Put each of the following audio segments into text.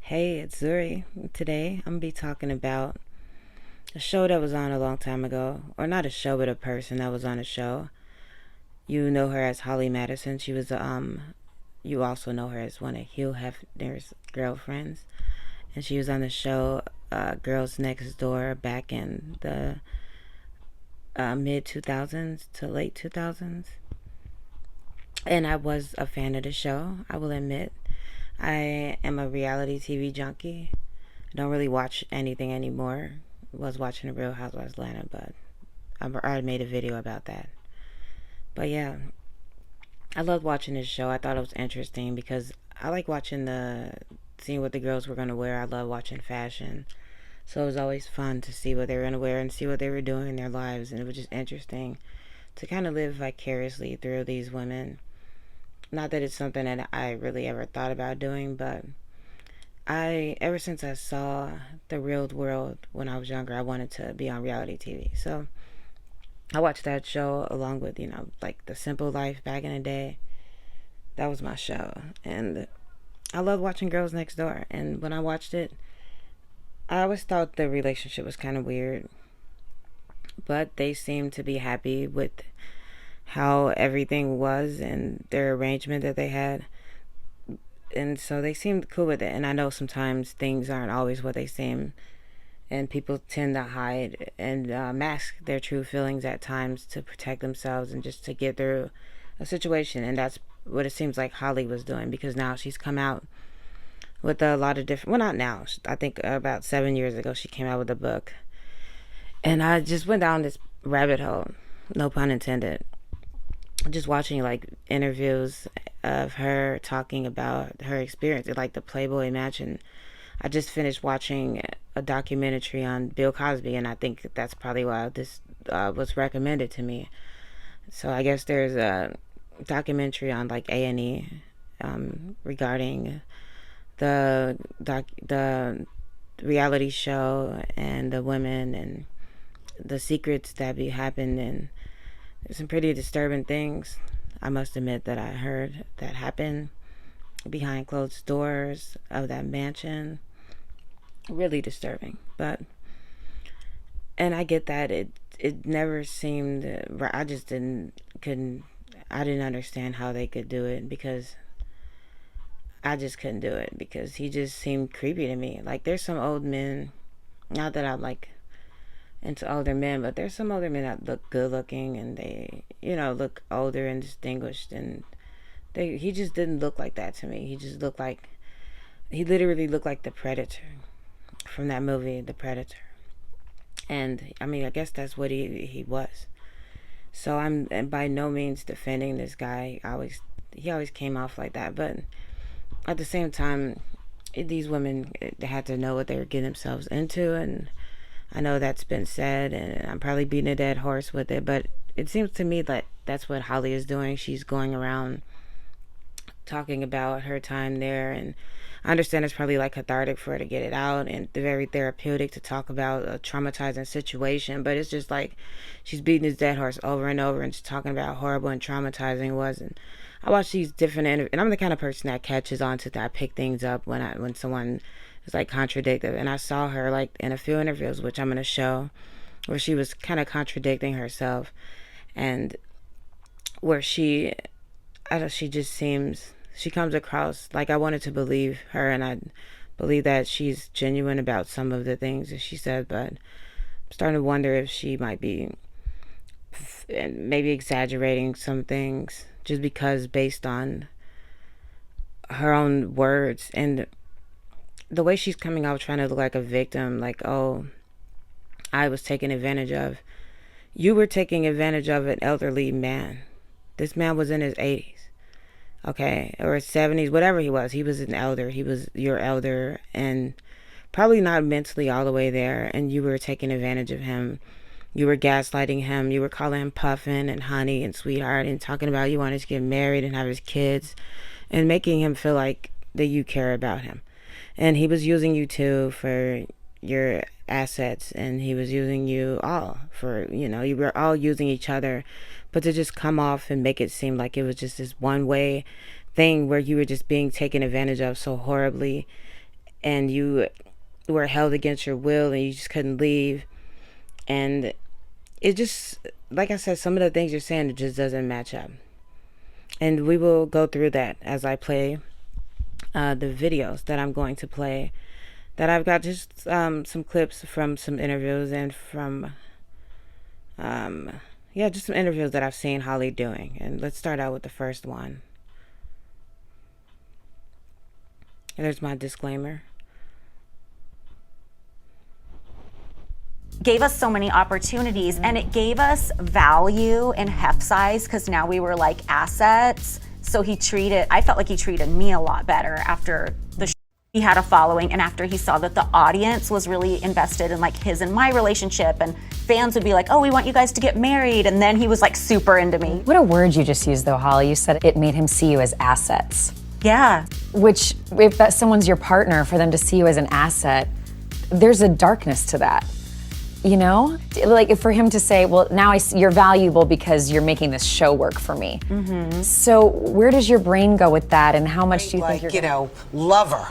Hey, it's Zuri. Today I'm gonna be talking about a show that was on a long time ago, or not a show, but a person that was on a show. You know her as Holly Madison. She was You also know her as one of Hugh Hefner's girlfriends, and she was on the show Girls Next Door back in the mid 2000s to late 2000s. And I was a fan of the show. I will admit, I am a reality TV junkie. I don't really watch anything anymore. Was watching The Real Housewives of Atlanta, but I already made a video about that. But yeah, I loved watching this show. I thought it was interesting because I like watching seeing what the girls were gonna wear. I love watching fashion, so it was always fun to see what they were gonna wear and see what they were doing in their lives, and it was just interesting to kind of live vicariously through these women. Not that it's something that I really ever thought about doing, but ever since I saw the real world when I was younger, I wanted to be on reality TV. So I watched that show along with, like The Simple Life back in the day. That was my show. And I loved watching Girls Next Door. And when I watched it, I always thought the relationship was kind of weird. But they seemed to be happy with how everything was and their arrangement that they had. And so they seemed cool with it. And I know sometimes things aren't always what they seem, and people tend to hide and mask their true feelings at times to protect themselves and just to get through a situation. And that's what it seems like Holly was doing, because now she's come out with a lot of different, well, not now, I think about 7 years ago she came out with a book. And I just went down this rabbit hole, no pun intended, just watching like interviews of her talking about her experience at like the Playboy Mansion. I just finished watching a documentary on Bill Cosby, and I think that's probably why this was recommended to me. So I guess there's a documentary on like A&E regarding the reality show and the women and the secrets that be happened, and there's some pretty disturbing things. I must admit that I heard that happened behind closed doors of that mansion. Really disturbing, but and I get that it never seemed right. I just couldn't I didn't understand how they could do it, because I just couldn't do it, because he just seemed creepy to me. Like there's some old men, not that I'm like into older men, but there's some older men that look good looking and they look older and distinguished, and he just didn't look like that to me. He just looked like he literally looked like the Predator from that movie, The Predator. And I mean, I guess that's what he was. So I'm by no means defending this guy. He always came off like that, but at the same time, these women, they had to know what they were getting themselves into, and I know that's been said, and I'm probably beating a dead horse with it, but it seems to me that that's what Holly is doing. She's going around talking about her time there, and I understand it's probably like cathartic for her to get it out, and very therapeutic to talk about a traumatizing situation, but it's just like she's beating this dead horse over and over and just talking about how horrible and traumatizing it was. And I watch these different and I'm the kind of person that catches on to that. I pick things up when someone is like contradictive, and I saw her like in a few interviews, which I'm going to show, where she was kind of contradicting herself, and where she just she comes across like I wanted to believe her, and I believe that she's genuine about some of the things that she said, but I'm starting to wonder if she might be maybe exaggerating some things just because based on her own words and the way she's coming out trying to look like a victim, like, oh, I was taken advantage of. You were taking advantage of an elderly man. This man was in his 80s, okay, or his 70s, whatever he was. He was an elder. He was your elder, and probably not mentally all the way there, and you were taking advantage of him. You were gaslighting him. You were calling him puffin and honey and sweetheart and talking about you wanted to get married and have his kids and making him feel like that you care about him. And he was using you too for your assets, and he was using you all for, you were all using each other. But to just come off and make it seem like it was just this one way thing where you were just being taken advantage of so horribly, and you were held against your will and you just couldn't leave. And it just, like I said, some of the things you're saying, it just doesn't match up. And we will go through that as I play the videos that I'm going to play, that I've got just some clips from some interviews and from just some interviews that I've seen Holly doing. And let's start out with the first one. There's my disclaimer. Gave us so many opportunities, and it gave us value in heft size, because now we were like assets. So I felt like he treated me a lot better after he had a following, and after he saw that the audience was really invested in like his and my relationship, and fans would be like, oh, we want you guys to get married. And then he was like super into me. What a word you just used though, Holly. You said it made him see you as assets. Yeah. Which, if that someone's your partner, for them to see you as an asset, there's a darkness to that. You know, like for him to say, well, now you're valuable because you're making this show work for me. Mm-hmm. So where does your brain go with that, and how much do you think you're lover?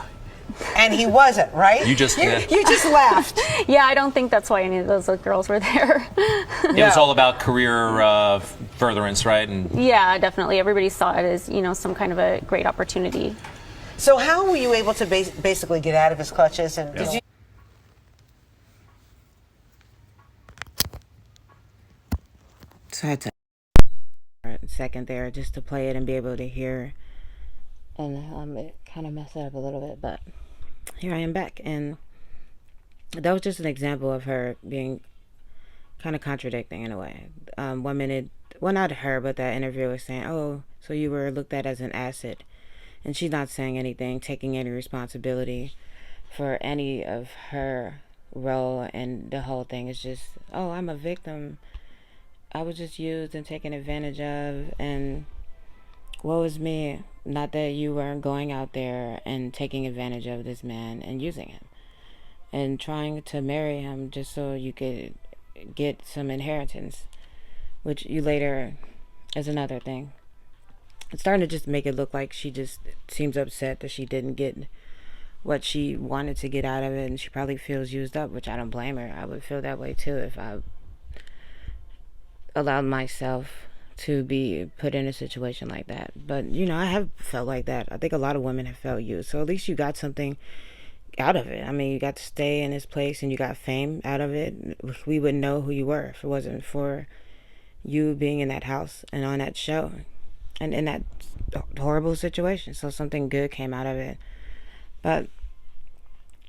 And he wasn't, right? You just laughed. Yeah, I don't think that's why any of those girls were there. It was all about career furtherance, right? And yeah, definitely. Everybody saw it as, some kind of a great opportunity. So how were you able to basically get out of his clutches? And did you? So I had to a second there just to play it and be able to hear, and it kind of messed it up a little bit, but here I am back. And that was just an example of her being kind of contradicting in a way. 1 minute, well, not her, but that interviewer was saying, oh, so you were looked at as an asset, and she's not saying anything, taking any responsibility for any of her role, and the whole thing is just, oh, I'm a victim, I was just used and taken advantage of, and woe is me. Not that you weren't going out there and taking advantage of this man and using him and trying to marry him just so you could get some inheritance, which you later is another thing. It's starting to just make it look like she just seems upset that she didn't get what she wanted to get out of it, and she probably feels used up, which I don't blame her. I would feel that way too if I allowed myself to be put in a situation like that. But I have felt like that. I think a lot of women have felt used, so at least you got something out of it. I mean, you got to stay in this place and you got fame out of it. We wouldn't know who you were if it wasn't for you being in that house and on that show and in that horrible situation. So something good came out of it. But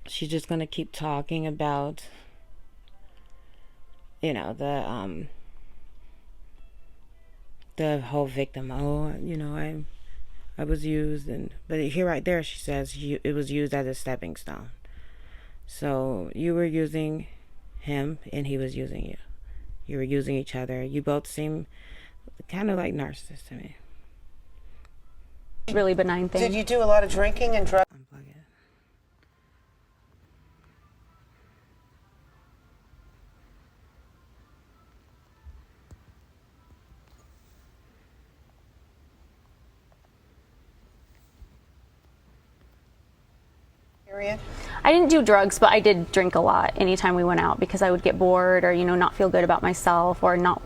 she's just gonna keep talking about the whole victim. Oh, I was used, but here right there she says it was used as a stepping stone. So you were using him and he was using you. You were using each other. You both seem kind of like narcissists to me. Really benign thing. Did you do a lot of drinking and drugs? Unplug it. I didn't do drugs, but I did drink a lot anytime we went out, because I would get bored or, not feel good about myself, or not,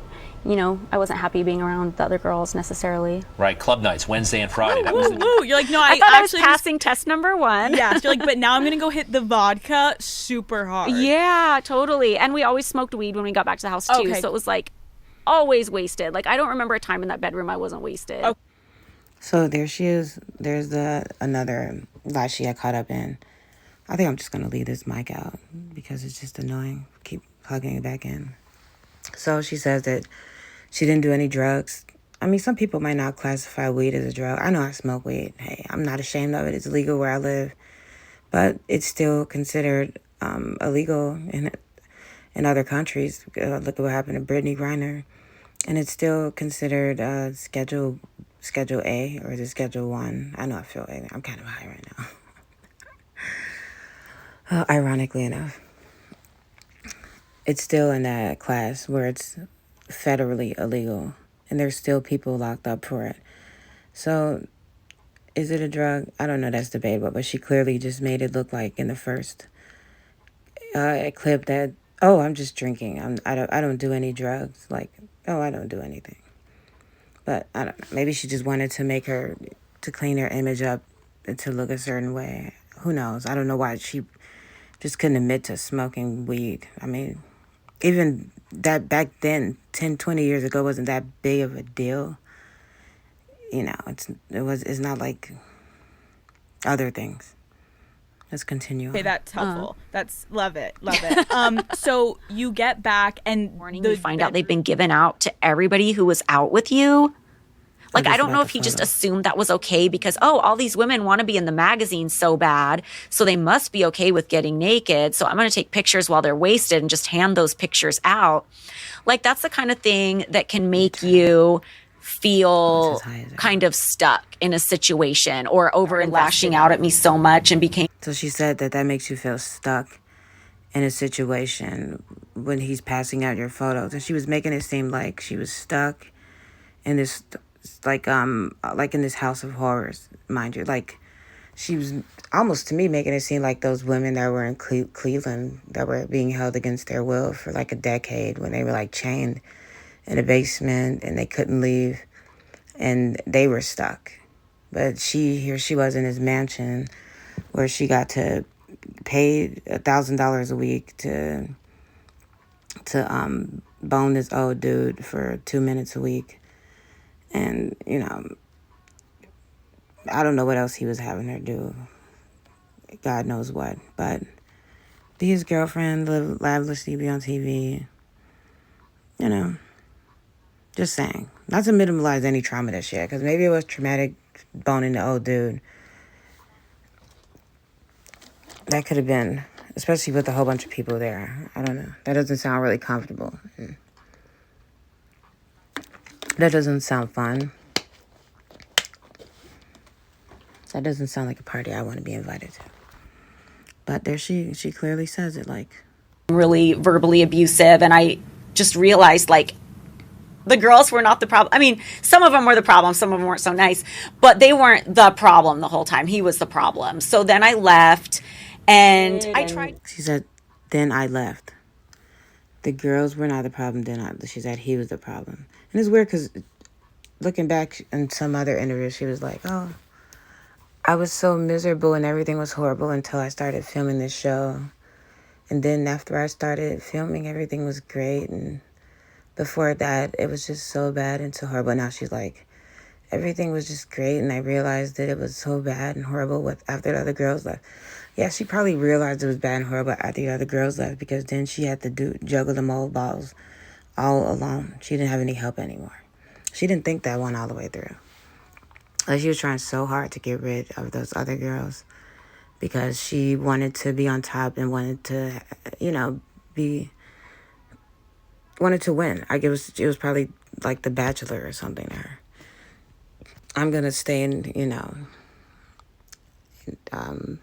I wasn't happy being around the other girls necessarily. right, club nights, Wednesday and Friday. That Ooh, was ooh, you're like, no, I thought I was actually passing test number 1. Yeah, so you're like, but now I'm gonna go hit the vodka super hard. Yeah, totally. And we always smoked weed when we got back to the house too. Okay. So it was like always wasted. Like I don't remember a time in that bedroom I wasn't wasted. Okay. So there she is. There's another lie she got caught up in. I think I'm just going to leave this mic out because it's just annoying. Keep plugging it back in. So she says that she didn't do any drugs. I mean, some people might not classify weed as a drug. I know I smoke weed. Hey, I'm not ashamed of it. It's legal where I live. But it's still considered illegal in other countries. Look at what happened to Brittany Griner. And it's still considered Schedule A, or is it Schedule 1? I know I feel like I'm kind of high right now. Ironically enough, it's still in that class where it's federally illegal, and there's still people locked up for it. So Is it a drug? I don't know. That's debatable. But she clearly just made it look like in the first clip that, oh, I'm just drinking. I don't do any drugs. Like, oh, I don't do anything. But I don't know. Maybe she just wanted to to clean her image up and to look a certain way. Who knows? I don't know why she just couldn't admit to smoking weed. I mean, even that back then, 10, 20 years ago, wasn't that big of a deal. You know, it's not like other things. Let's continue. Okay, that's helpful. Love it. So you get back and You find out they've been given out to everybody who was out with you. Like, I don't know if he just assumed that was okay because, oh, all these women want to be in the magazine so bad, so they must be okay with getting naked. So I'm going to take pictures while they're wasted and just hand those pictures out. Like, that's the kind of thing that can make you feel kind of stuck in a situation or over and lashing out at me so much and became. So she said that makes you feel stuck in a situation when he's passing out your photos. And she was making it seem like she was stuck in this, like in this house of horrors, mind you. Like, she was almost, to me, making it seem like those women that were in Cleveland that were being held against their will for like a decade when they were like chained in a basement and they couldn't leave and they were stuck. But here she was in his mansion where she got to pay $1,000 a week to bone this old dude for 2 minutes a week. And, you know, I don't know what else he was having her do. God knows what. But be his girlfriend, live lavishly, be on TV. You know, just saying. Not to minimize any trauma that she had, because maybe it was traumatic boning the old dude. That could have been, especially with a whole bunch of people there. I don't know. That doesn't sound really comfortable. That doesn't sound fun. That doesn't sound like a party I want to be invited to. But there she clearly says it, like. Really verbally abusive, and I just realized, like, the girls were not the problem. I mean, some of them were the problem, some of them weren't so nice, but they weren't the problem the whole time. He was the problem. So then I left, and I tried. She said, then I left. The girls were not the problem, she said he was the problem. And it's weird because looking back in some other interview, she was like, oh, I was so miserable and everything was horrible until I started filming this show. And then after I started filming, everything was great. And before that, it was just so bad and so horrible. Now she's like, everything was just great. And I realized that it was so bad and horrible after the other girls left. Yeah, she probably realized it was bad and horrible after the other girls left, because then she had to juggle the mole balls all alone. She didn't have any help anymore. She didn't think that one all the way through. Like, she was trying so hard to get rid of those other girls because she wanted to be on top and wanted to, you know, wanted to win. Like, it was probably like The Bachelor or something to her. I'm going to stay in, you know, I'm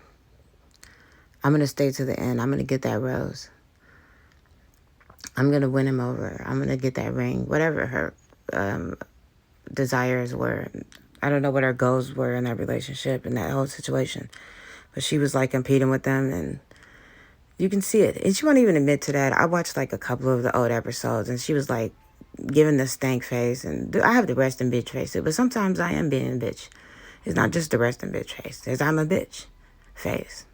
going to stay to the end. I'm going to get that rose. I'm going to win him over. I'm going to get that ring. Whatever her desires were. I don't know what her goals were in that relationship and that whole situation. But she was, like, competing with them, and you can see it. And she won't even admit to that. I watched, like, a couple of the old episodes, and she was, like, giving the stank face. And I have the resting bitch face, but sometimes I am being a bitch. It's not just the resting bitch face. It's I'm a bitch face.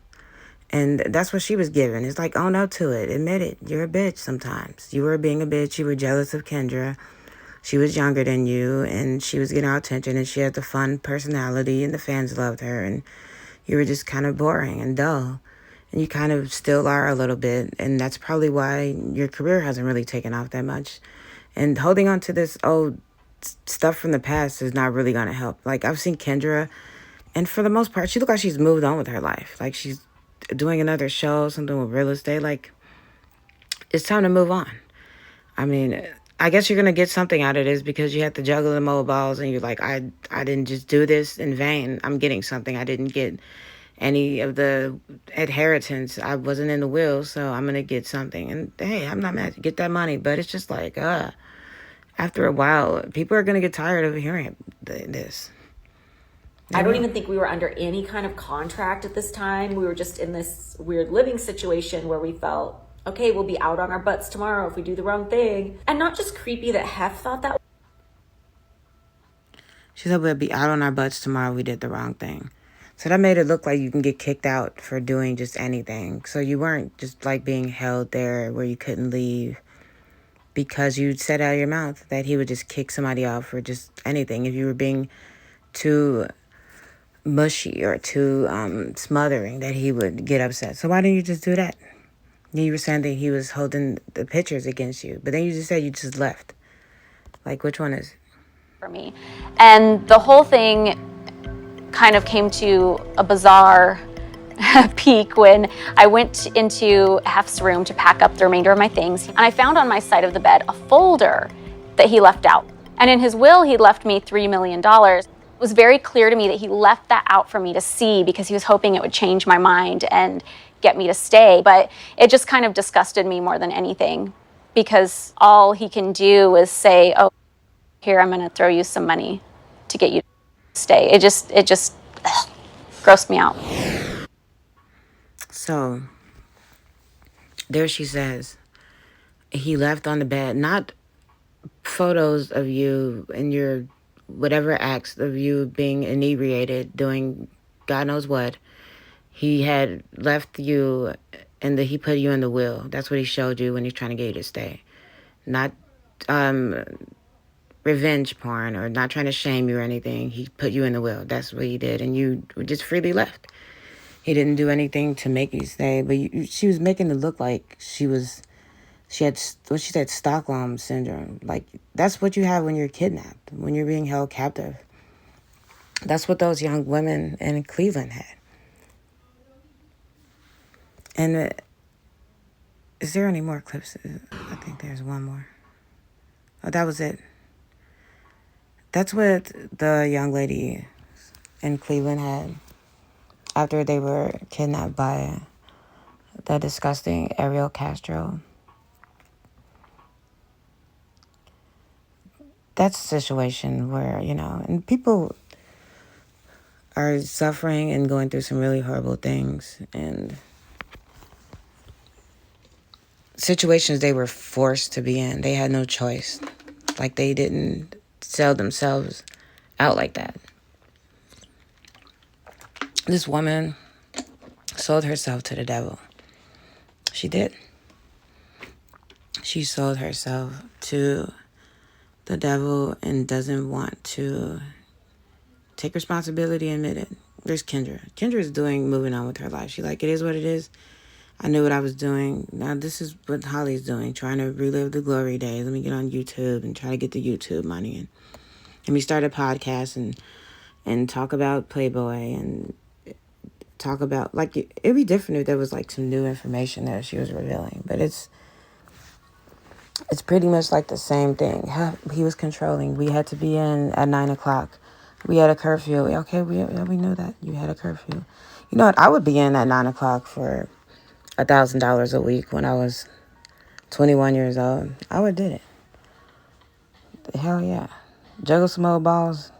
And that's what she was giving. It's like, own up to it. Admit it. You're a bitch sometimes. You were being a bitch. You were jealous of Kendra. She was younger than you, and she was getting our attention, and she had the fun personality, and the fans loved her, and you were just kind of boring and dull. And you kind of still are a little bit, and that's probably why your career hasn't really taken off that much. And holding on to this old stuff from the past is not really going to help. Like, I've seen Kendra, and for the most part, she looks like she's moved on with her life. Like, she's doing another show, something with real estate. Like, it's time to move on. I mean, I guess you're going to get something out of this because you had to juggle the mobile balls, and you're like, I didn't just do this in vain. I'm getting something. I didn't get any of the inheritance. I wasn't in the will, so I'm going to get something. And hey, I'm not mad to get that money, but it's just like, after a while, people are going to get tired of hearing this. I don't even think we were under any kind of contract at this time. We were just in this weird living situation where we felt, okay, we'll be out on our butts tomorrow if we do the wrong thing. And not just creepy that Hef thought that. She said we'll be out on our butts tomorrow if we did the wrong thing. So that made it look like you can get kicked out for doing just anything. So you weren't just like being held there where you couldn't leave because you said out of your mouth that he would just kick somebody out for just anything. If you were being too mushy or too smothering, that he would get upset. So why didn't you just do that? You were saying that he was holding the pictures against you, but then you just said you just left. Like, which one is it? For me. And the whole thing kind of came to a bizarre peak when I went into Hef's room to pack up the remainder of my things. And I found on my side of the bed a folder that he left out. And in his will, he left me $3 million. It was very clear to me that he left that out for me to see because he was hoping it would change my mind and get me to stay. But it just kind of disgusted me more than anything because all he can do is say, oh, here, I'm going to throw you some money to get you to stay. It just grossed me out. So, there she says, he left on the bed, not photos of you and your whatever acts of you being inebriated, doing God knows what. He had left you and he put you in the will. That's what he showed you when he's trying to get you to stay. Not revenge porn or not trying to shame you or anything. He put you in the will. That's what he did. And you just freely left. He didn't do anything to make you stay. But she was making it look like she had, what she said, Stockholm Syndrome. Like, that's what you have when you're kidnapped, when you're being held captive. That's what those young women in Cleveland had. And is there any more clips? I think there's one more. Oh, that was it. That's what the young lady in Cleveland had after they were kidnapped by the disgusting Ariel Castro. That's a situation where, and people are suffering and going through some really horrible things and situations they were forced to be in. They had no choice. Like, they didn't sell themselves out like that. This woman sold herself to the devil. She did. She sold herself to the devil and doesn't want to take responsibility and admit it. There's Kendra. Kendra is moving on with her life. She's like, it is what it is. I knew what I was doing. Now this is what Holly's doing, trying to relive the glory days. Let me get on YouTube and try to get the YouTube money. And let me start a podcast and talk about Playboy and talk about, like, it'd be different if there was, like, some new information that she was revealing. But it's pretty much like the same thing. He was controlling. We had to be in at 9 o'clock. We had a curfew. Okay, we knew that. You had a curfew. You know what? I would be in at 9 o'clock for $1,000 a week when I was 21 years old. I would did it. Hell yeah. Juggle some old balls.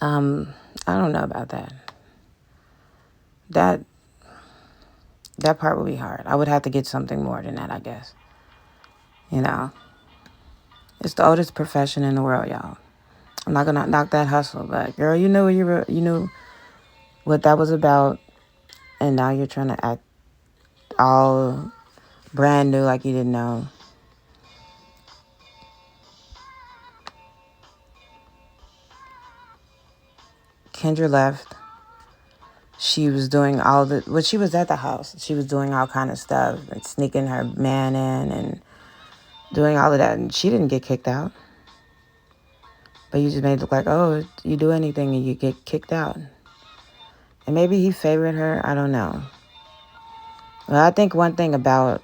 I don't know about that. That part would be hard. I would have to get something more than that, I guess. It's the oldest profession in the world, y'all. I'm not gonna knock that hustle, but girl, you knew what that was about, and now you're trying to act all brand new like you didn't know. Kendra left. She was doing she was at the house. She was doing all kind of stuff and sneaking her man in and doing all of that. And she didn't get kicked out. But you just made it look like, oh, you do anything and you get kicked out. And maybe he favored her. I don't know. Well, I think one thing about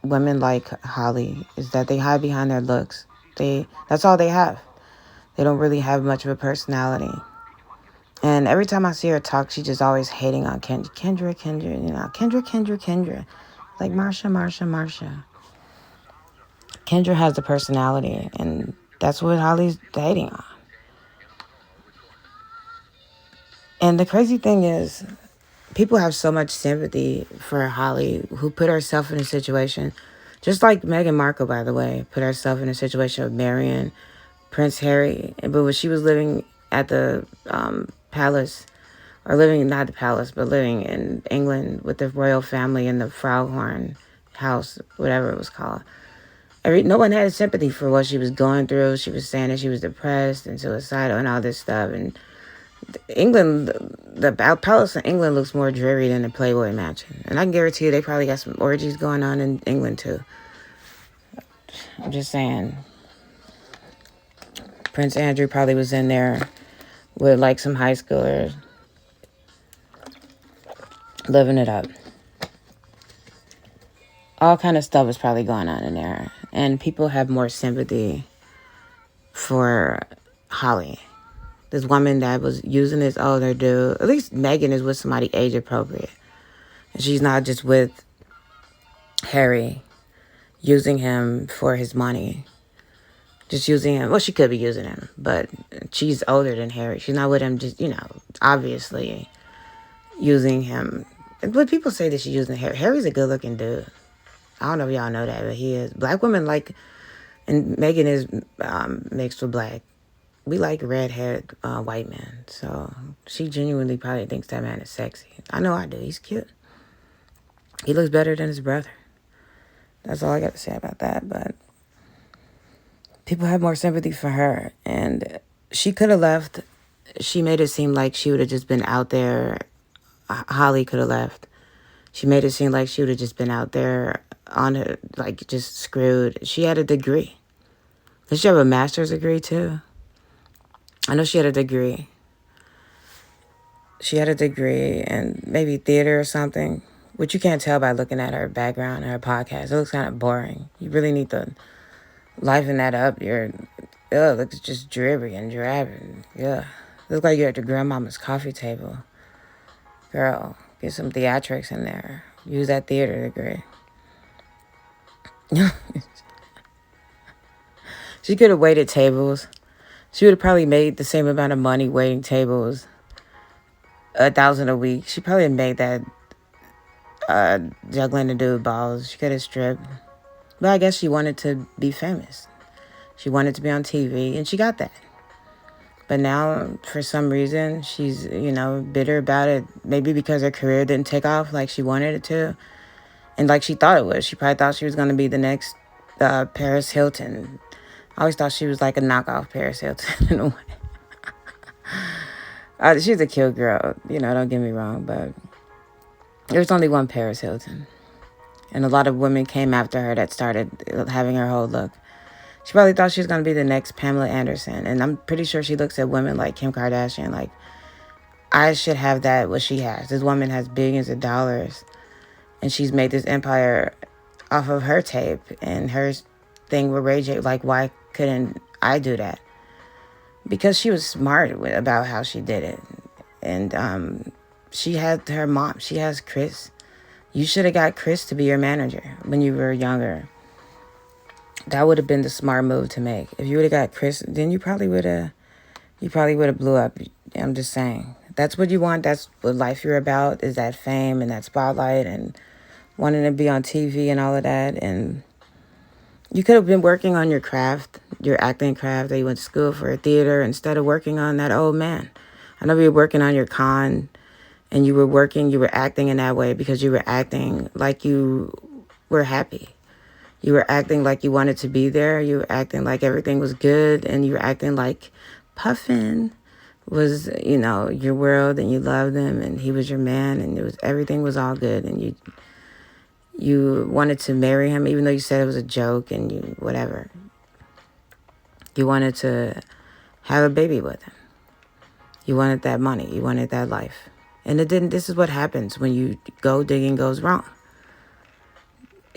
women like Holly is that they hide behind their looks. That's all they have. They don't really have much of a personality. And every time I see her talk, she's just always hating on Kendra. Kendra. Kendra. Like, Marsha. Kendra has the personality, and that's what Holly's hating on. And the crazy thing is, people have so much sympathy for Holly, who put herself in a situation, just like Meghan Markle, by the way, put herself in a situation of marrying Prince Harry. But when she was living at the palace, or living, not the palace, but living in England with the royal family in the Frauhorn house, whatever it was called, no one had sympathy for what she was going through. She was saying that she was depressed and suicidal and all this stuff. And England, the palace in England looks more dreary than the Playboy Mansion. And I can guarantee you they probably got some orgies going on in England too. I'm just saying. Prince Andrew probably was in there with like some high schoolers, living it up. All kind of stuff is probably going on in there. And people have more sympathy for Holly. This woman that was using this older dude. At least Meghan is with somebody age appropriate. And she's not just with Harry, using him for his money. Just using him. Well, she could be using him, but she's older than Harry. She's not with him just, obviously using him. But people say that she's using Harry. Harry's a good-looking dude. I don't know if y'all know that, but he is. Black women like, and Meghan is mixed with black. We like red-haired white men. So she genuinely probably thinks that man is sexy. I know I do. He's cute. He looks better than his brother. That's all I got to say about that. But people have more sympathy for her. And she could have left. She made it seem like she would have just been out there. Holly could have left. She made it seem like she would have just been out there on her, like, just screwed. She had a degree. Did she have a master's degree, too? I know she had a degree. She had a degree in maybe theater or something, which you can't tell by looking at her background and her podcast. It looks kind of boring. You really need to liven that up. It looks just dreary and drab. And, it looks like you're at your grandmama's coffee table. Girl, get some theatrics in there. Use that theater degree. She could have waited tables. She would have probably made the same amount of money waiting tables, $1,000 a week. She probably made that juggling the dude balls. She could have stripped. But I guess she wanted to be famous. She wanted to be on TV, and she got that. But now, for some reason, she's, bitter about it. Maybe because her career didn't take off like she wanted it to. And like she thought it was. She probably thought she was going to be the next Paris Hilton. I always thought she was like a knockoff Paris Hilton in a way. She's a cute girl, don't get me wrong. But there's only one Paris Hilton. And a lot of women came after her that started having her whole look. She probably thought she was going to be the next Pamela Anderson. And I'm pretty sure she looks at women like Kim Kardashian like, I should have that, what she has. This woman has billions of dollars. And she's made this empire off of her tape and her thing with Ray J. Like, why couldn't I do that? Because she was smart about how she did it. And she had her mom. She has Chris. You should have got Chris to be your manager when you were younger. That would have been the smart move to make. If you would have got Chris, then you probably would have blew up. I'm just saying. That's what you want. That's what life you're about, is that fame and that spotlight and wanting to be on TV and all of that. And you could have been working on your craft, your acting craft that you went to school for, theater, instead of working on that old man. I know you were working on your con, and you were acting in that way because you were acting like you were happy. You were acting like you wanted to be there. You were acting like everything was good. And you were acting like Puffin was, your world, and you loved him, and he was your man, and everything was all good. And you wanted to marry him, even though you said it was a joke and whatever. You wanted to have a baby with him. You wanted that money. You wanted that life. And it didn't. This is what happens when gold digging goes wrong.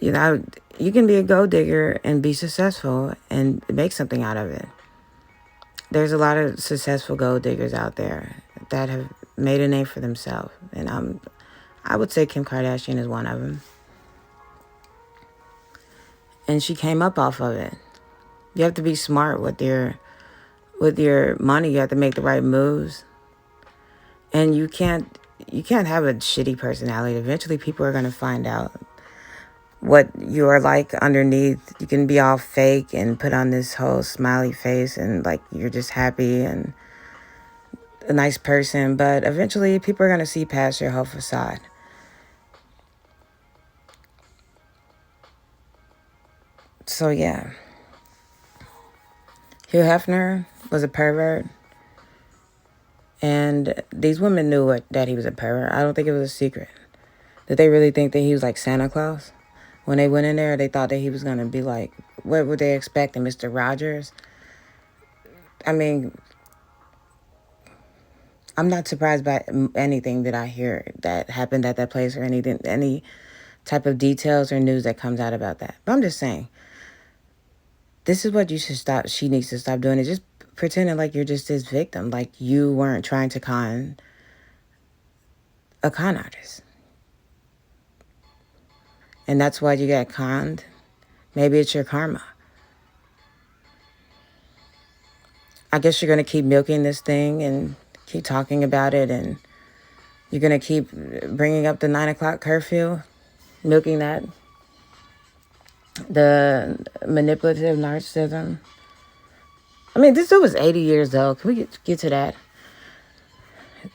You can be a gold digger and be successful and make something out of it. There's a lot of successful gold diggers out there that have made a name for themselves. And I would say Kim Kardashian is one of them. And she came up off of it. You have to be smart with your money. You have to make the right moves. And you can't have a shitty personality. Eventually people are going to find out what you are like underneath. You can be all fake and put on this whole smiley face and like you're just happy and a nice person, but eventually people are going to see past your whole facade. So yeah, Hugh Hefner was a pervert, and these women knew that he was a pervert. I don't think it was a secret. Did they really think that he was like Santa Claus? When they went in there, they thought that he was going to be like, what were they expecting, Mr. Rogers? I mean, I'm not surprised by anything that I hear that happened at that place or anything, any type of details or news that comes out about that. But I'm just saying, this is what she needs to stop doing, is just pretending like you're just this victim, like you weren't trying to con a con artist. And that's why you got conned. Maybe it's your karma. I guess you're going to keep milking this thing and keep talking about it, and you're going to keep bringing up the 9 o'clock curfew, milking that, the manipulative narcissism. I mean, this dude was 80 years old. Can we get to that?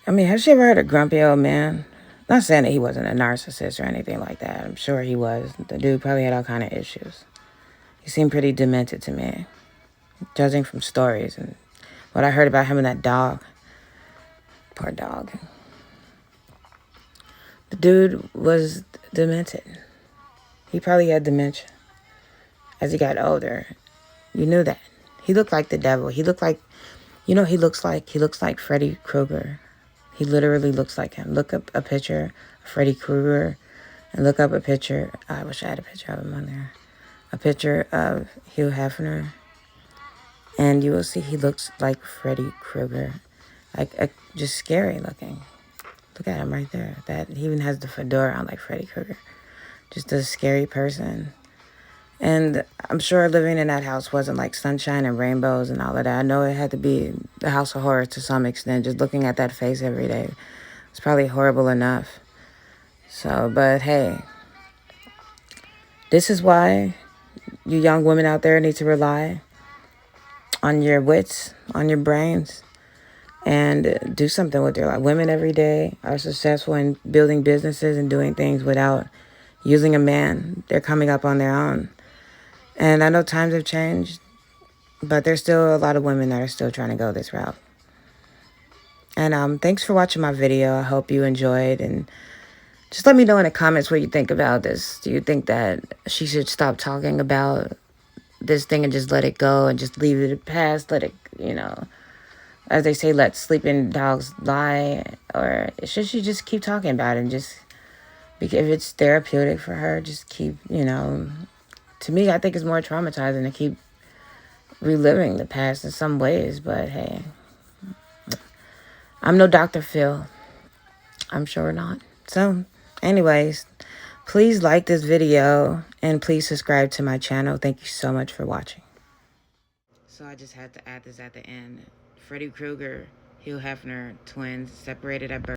I mean, have you ever heard of grumpy old man? Not saying that he wasn't a narcissist or anything like that. I'm sure he was. The dude probably had all kind of issues. He seemed pretty demented to me, judging from stories and what I heard about him and that dog. Poor dog. The dude was demented. He probably had dementia. As he got older, you knew that. He looked like the devil. He looked like, you know, he looks like Freddy Krueger. He literally looks like him. Look up a picture of Freddy Krueger and look up a picture. I wish I had a picture of him on there. A picture of Hugh Hefner. And you will see he looks like Freddy Krueger. Like, just scary looking. Look at him right there. That he even has the fedora on like Freddy Krueger. Just a scary person. And I'm sure living in that house wasn't like sunshine and rainbows and all of that. I know it had to be the house of horror to some extent. Just looking at that face every day, it's probably horrible enough. So, but hey, this is why you young women out there need to rely on your wits, on your brains, and do something with your life. Women every day are successful in building businesses and doing things without using a man. They're coming up on their own. And I know times have changed, but there's still a lot of women that are still trying to go this route. And thanks for watching my video. I hope you enjoyed. And just let me know in the comments what you think about this. Do you think that she should stop talking about this thing and just let it go and just leave it past? Let it, you know, as they say, let sleeping dogs lie? Or should she just keep talking about it and just, if it's therapeutic for her, just keep, you know... To me, I think it's more traumatizing to keep reliving the past in some ways. But hey, I'm no Dr. Phil. I'm sure not. So, anyways, please like this video and please subscribe to my channel. Thank you so much for watching. So I just had to add this at the end. Freddy Krueger, Hugh Hefner, twins, separated at birth.